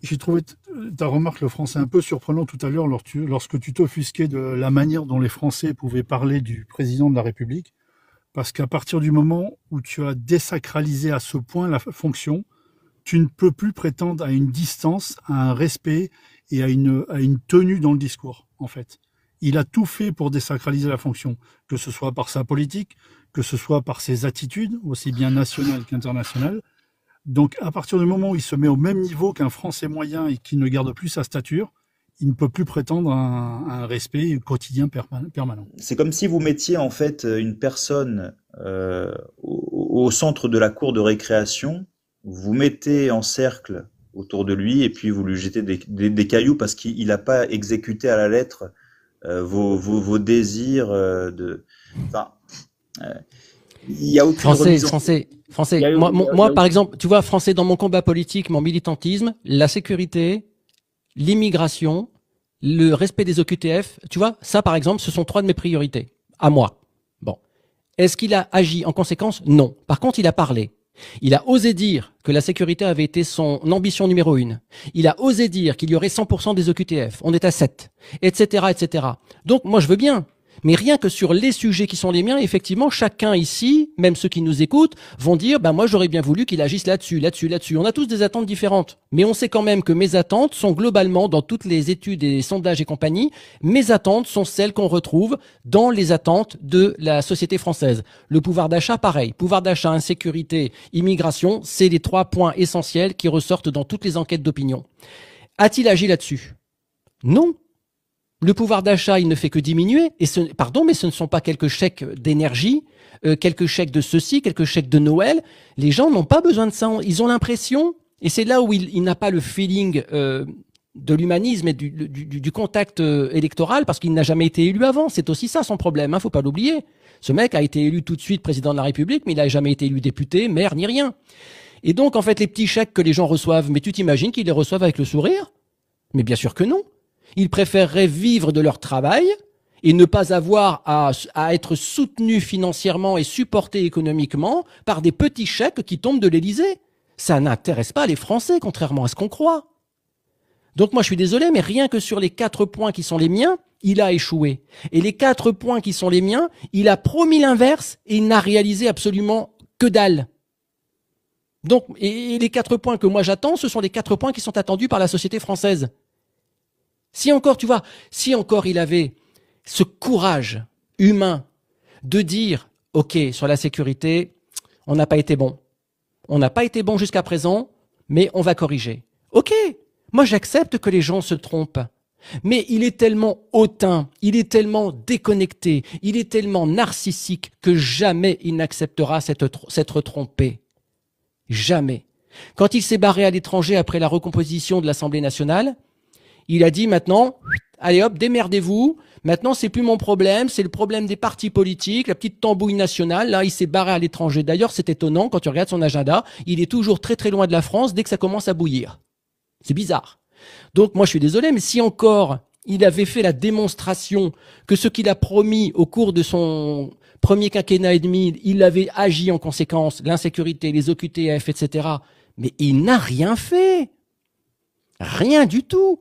J'ai trouvé ta remarque, le français, un peu surprenant tout à l'heure lorsque tu t'offusquais de la manière dont les Français pouvaient parler du président de la République. Parce qu'à partir du moment où tu as désacralisé à ce point la fonction, tu ne peux plus prétendre à une distance, à un respect et à une tenue dans le discours, en fait. Il a tout fait pour désacraliser la fonction, que ce soit par sa politique, que ce soit par ses attitudes, aussi bien nationales qu'internationales. Donc, à partir du moment où il se met au même niveau qu'un Français moyen et qui ne garde plus sa stature, il ne peut plus prétendre à un respect quotidien permanent. C'est comme si vous mettiez en fait une personne au centre de la cour de récréation, vous mettez en cercle autour de lui et puis vous lui jetez des cailloux parce qu'il n'a pas exécuté à la lettre vos désirs Enfin, euh, il n'y a aucune Français, remise en... français, Il y français. a, Moi, par exemple, tu vois, français dans mon combat politique, mon militantisme, la sécurité, l'immigration, le respect des OQTF, tu vois, ça, par exemple, ce sont 3 de mes priorités. À moi. Bon. Est-ce qu'il a agi en conséquence? Non. Par contre, il a parlé. Il a osé dire que la sécurité avait été son ambition numéro 1. Il a osé dire qu'il y aurait 100% des OQTF. On est à 7, etc., etc. Donc, moi, je veux bien. Mais rien que sur les sujets qui sont les miens, effectivement, chacun ici, même ceux qui nous écoutent, vont dire, moi, j'aurais bien voulu qu'il agisse là-dessus, là-dessus, là-dessus. On a tous des attentes différentes. Mais on sait quand même que mes attentes sont globalement, dans toutes les études et sondages et compagnie, mes attentes sont celles qu'on retrouve dans les attentes de la société française. Le pouvoir d'achat, pareil. Pouvoir d'achat, insécurité, immigration, c'est les 3 points essentiels qui ressortent dans toutes les enquêtes d'opinion. A-t-il agi là-dessus? Non. Le pouvoir d'achat, il ne fait que diminuer. Et mais ce ne sont pas quelques chèques d'énergie, quelques chèques de ceci, quelques chèques de Noël. Les gens n'ont pas besoin de ça. Ils ont l'impression, et c'est là où il n'a pas le feeling de l'humanisme et du contact électoral, parce qu'il n'a jamais été élu avant. C'est aussi ça son problème, faut pas l'oublier. Ce mec a été élu tout de suite président de la République, mais il n'a jamais été élu député, maire, ni rien. Et donc, en fait, les petits chèques que les gens reçoivent, mais tu t'imagines qu'ils les reçoivent avec le sourire? Mais bien sûr que non. Ils préféreraient vivre de leur travail et ne pas avoir à être soutenus financièrement et supportés économiquement par des petits chèques qui tombent de l'Élysée. Ça n'intéresse pas les Français, contrairement à ce qu'on croit. Donc moi, je suis désolé, mais rien que sur les 4 points qui sont les miens, il a échoué. Et les 4 points qui sont les miens, il a promis l'inverse et il n'a réalisé absolument que dalle. Donc, et les 4 points que moi j'attends, ce sont les 4 points qui sont attendus par la société française. Si encore, tu vois, si encore il avait ce courage humain de dire, OK, sur la sécurité, on n'a pas été bon. On n'a pas été bon jusqu'à présent, mais on va corriger. OK, moi j'accepte que les gens se trompent. Mais il est tellement hautain, il est tellement déconnecté, il est tellement narcissique que jamais il n'acceptera s'être trompé. Jamais. Quand il s'est barré à l'étranger après la recomposition de l'Assemblée nationale, il a dit maintenant, allez hop, démerdez-vous. Maintenant, c'est plus mon problème, c'est le problème des partis politiques, la petite tambouille nationale. Là, il s'est barré à l'étranger. D'ailleurs, c'est étonnant quand tu regardes son agenda. Il est toujours très très loin de la France dès que ça commence à bouillir. C'est bizarre. Donc, moi, je suis désolé, mais si encore il avait fait la démonstration que ce qu'il a promis au cours de son premier quinquennat et demi, il avait agi en conséquence, l'insécurité, les OQTF, etc. Mais il n'a rien fait. Rien du tout.